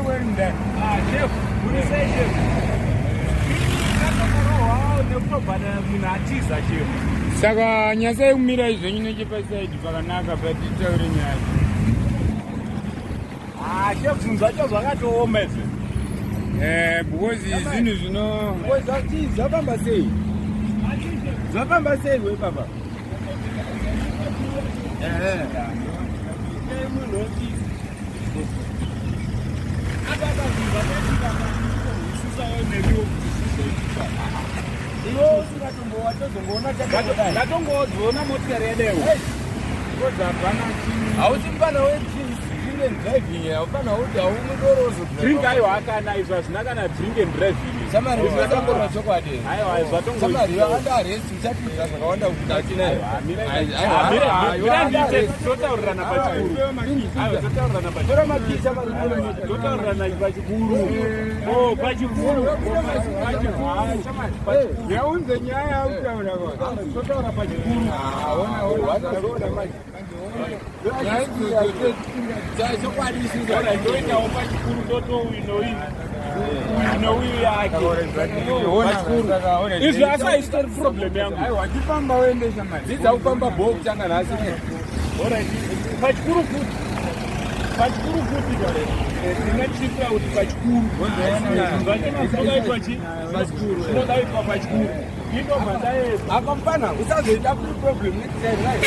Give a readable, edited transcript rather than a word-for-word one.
wenda. Chef, uri sei chef? Ndakakorohwa nekutobhana munhu atiza chef. Saka nyasai kumira izvenyu nechepasaidi pakanaka patitaure nyaya. Chef, zvinhu zvacho zvakatooma izvi. Because zvinhu zvino Zvafamba sei? Zvafamba sei we baba? Ndatongodziona motikari yedewo. Hausi mufana driving, haufana kuti haumudorozo. Drink aiwa akana izvo hazvina kana drink and driving. Samari zvatongorwa chokwadi. Aiwa zvatongo. Samari vakanda arrest uchapinda zvakawanda kudati nayo. Mira ndite totaurirana pachikuru. Aiwa totaurirana pachikuru. Tora mapisa samari totaurirana pachikuru. Oh pachikuru. yaunze nyaya autaura kwa. Totaura pachikuru. Wakazoda maji. Chokwadi isizora ndoitawo pachikuru toto inowi yake. Izvi asa istori problem yangu. Aiwa chifamba uende shamari. Dzidza kufamba bhoku changa nhasi. Alright. Pachikuru futi kare. Ndinachipira kuti pachikuru. Zvachinozoitwa chi? Pachikuru. Zvinodaitwa pachikuru. Ino mhanda yedu. Akamfana usazoita kuti problem next time right.